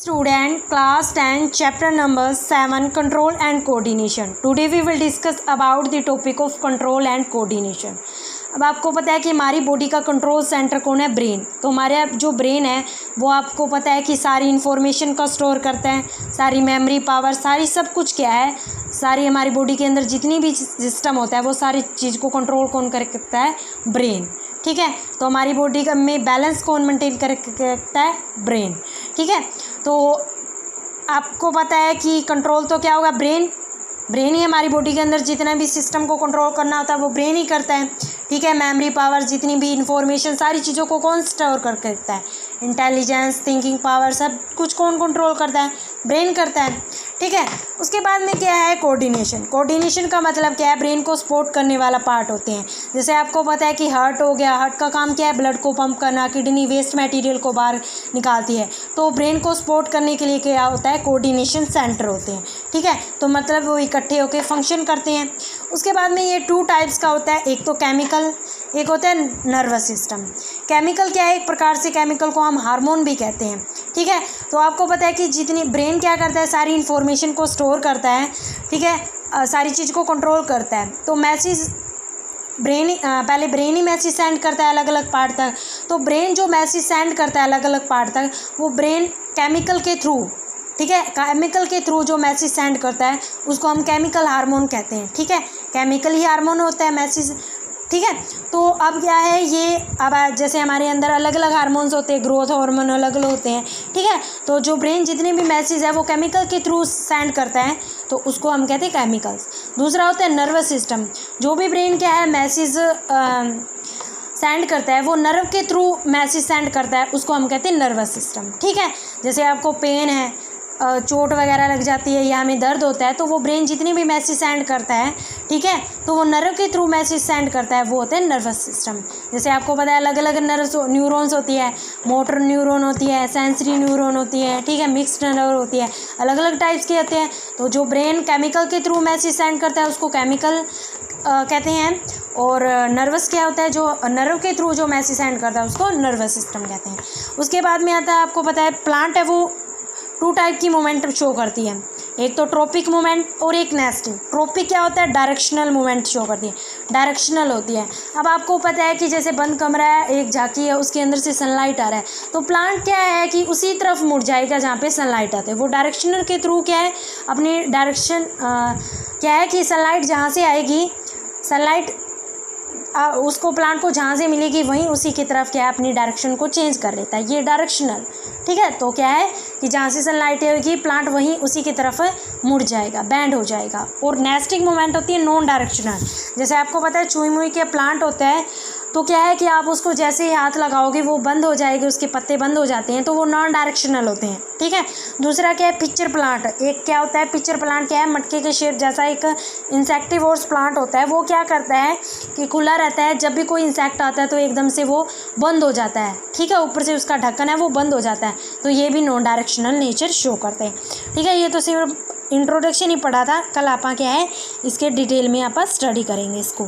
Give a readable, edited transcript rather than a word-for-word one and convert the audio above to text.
Student, class 10, chapter number 7, control and coordination. Today we will discuss about the topic of control and coordination. अब आपको पता है कि हमारी बॉडी का कंट्रोल सेंटर कौन है? ब्रेन. तो हमारा जो ब्रेन है वो आपको पता है कि सारी इन्फॉर्मेशन का स्टोर करता है, सारी मेमोरी पावर, सारी सब कुछ क्या है, सारी हमारी बॉडी के अंदर जितनी भी सिस्टम होता है वो सारी चीज़ को कंट्रोल कौन करता है? ब्रेन. ठीक है. तो हमारी बॉडी का में बैलेंस कौन मेंटेन करता है? ब्रेन. ठीक है. तो आपको पता है कि कंट्रोल तो क्या होगा? ब्रेन ही हमारी बॉडी के अंदर जितना भी सिस्टम को कंट्रोल करना होता है वो ब्रेन ही करता है. ठीक है. मेमोरी पावर, जितनी भी इंफॉर्मेशन, सारी चीज़ों को कौन स्टोर करके रखता है? इंटेलिजेंस, थिंकिंग पावर, सब कुछ कौन कंट्रोल करता है? ब्रेन करता है. ठीक है. उसके बाद में क्या है? कोऑर्डिनेशन. कोऑर्डिनेशन का मतलब क्या है? ब्रेन को सपोर्ट करने वाला पार्ट होते हैं. जैसे आपको पता है कि हार्ट हो गया, हार्ट का काम क्या है? ब्लड को पंप करना. किडनी वेस्ट मटेरियल को बाहर निकालती है. तो ब्रेन को सपोर्ट करने के लिए क्या होता है? कोऑर्डिनेशन सेंटर होते हैं. ठीक है. तो मतलब वो इकट्ठे होकर फंक्शन करते हैं. उसके बाद में ये 2 टाइप्स का होता है. एक तो केमिकल, एक होता है नर्वस सिस्टम. केमिकल क्या है? एक प्रकार से केमिकल को हम हार्मोन भी कहते हैं. ठीक है. तो आपको पता है कि जितनी ब्रेन क्या करता है? सारी इन्फॉर्मेशन को स्टोर करता है. ठीक है. सारी चीज़ को कंट्रोल करता है. तो मैसेज पहले ब्रेन ही मैसेज सेंड करता है अलग अलग पार्ट तक. तो ब्रेन जो मैसेज सेंड करता है अलग अलग पार्ट तक, वो ब्रेन केमिकल के थ्रू, ठीक है, केमिकल के थ्रू जो मैसेज सेंड करता है उसको हम केमिकल हार्मोन कहते हैं. ठीक है. केमिकल ही हार्मोन होता है मैसेज. ठीक है. तो अब क्या है ये, अब जैसे हमारे अंदर अलग अलग हार्मोन्स होते हैं, ग्रोथ हार्मोन अलग अलग होते हैं. ठीक है. तो जो ब्रेन जितने भी मैसेज है वो केमिकल के थ्रू सेंड करता है, तो उसको हम कहते हैं केमिकल्स. दूसरा होता है नर्वस सिस्टम. जो भी ब्रेन क्या है मैसेज सेंड करता है वो नर्व के थ्रू मैसेज सेंड करता है, उसको हम कहते हैं नर्वस सिस्टम. ठीक है. जैसे आपको पेन है, चोट वगैरह लग जाती है या हमें दर्द होता है, तो वो ब्रेन जितनी भी मैसेज सेंड करता है, ठीक है, तो वो नर्व के थ्रू मैसेज सेंड करता है, वो होते हैं नर्वस सिस्टम. जैसे आपको पता है अलग अलग न्यूरॉन्स होती है. मोटर न्यूरॉन होती है, सेंसरी न्यूरॉन होती है. ठीक है. मिक्स्ड नर्व होती है, अलग अलग टाइप्स के होते हैं. तो जो ब्रेन केमिकल के थ्रू मैसेज सेंड करता है उसको केमिकल कहते हैं. और नर्वस क्या होता है? जो नर्व के थ्रू जो मैसेज सेंड करता है उसको नर्वस सिस्टम कहते हैं. उसके बाद में आता है, आपको पता है प्लांट है वो 2 टाइप की मूवमेंट शो करती है. एक तो ट्रोपिक मूवमेंट और एक नेस्टिंग. ट्रोपिक क्या होता है? डायरेक्शनल मूवमेंट शो करती है, डायरेक्शनल होती है. अब आपको पता है कि जैसे बंद कमरा है, एक झांकी है, उसके अंदर से सनलाइट आ रहा है, तो प्लांट क्या है कि उसी तरफ मुड़ जाएगा जहाँ पे सनलाइट आते हैं. वो डायरेक्शनल के थ्रू क्या है, अपनी डायरेक्शन क्या है कि सनलाइट जहाँ से आएगी, सनलाइट उसको प्लांट को जहाँ से मिलेगी वहीं उसी की तरफ क्या है अपनी डायरेक्शन को चेंज कर लेता है. ये डायरेक्शनल. ठीक है. तो क्या है कि जहाँ से सनलाइट आएगी प्लांट वहीं उसी की तरफ मुड़ जाएगा, बैंड हो जाएगा. और नेस्टिंग मूवमेंट होती है नॉन डायरेक्शनल. जैसे आपको पता है चुई मुई के प्लांट होता है, तो क्या है कि आप उसको जैसे ही हाथ लगाओगे वो बंद हो जाएगी, उसके पत्ते बंद हो जाते हैं, तो वो नॉन डायरेक्शनल होते हैं. ठीक है. दूसरा क्या है? Pitcher plant. एक क्या होता है? पिक्चर प्लांट क्या है? मटके के शेप जैसा एक इंसेक्टिवोर्स प्लांट होता है. वो क्या करता है कि खुला रहता है, जब भी कोई इंसेक्ट आता है तो एकदम से वो बंद हो जाता है. ठीक है. ऊपर से उसका ढक्कन है वो बंद हो जाता है. तो ये भी नॉन डायरेक्शनल नेचर शो करते हैं. ठीक है. ये तो सिर्फ इंट्रोडक्शन ही पढ़ा था. कल आप क्या है इसके डिटेल में आप स्टडी करेंगे इसको.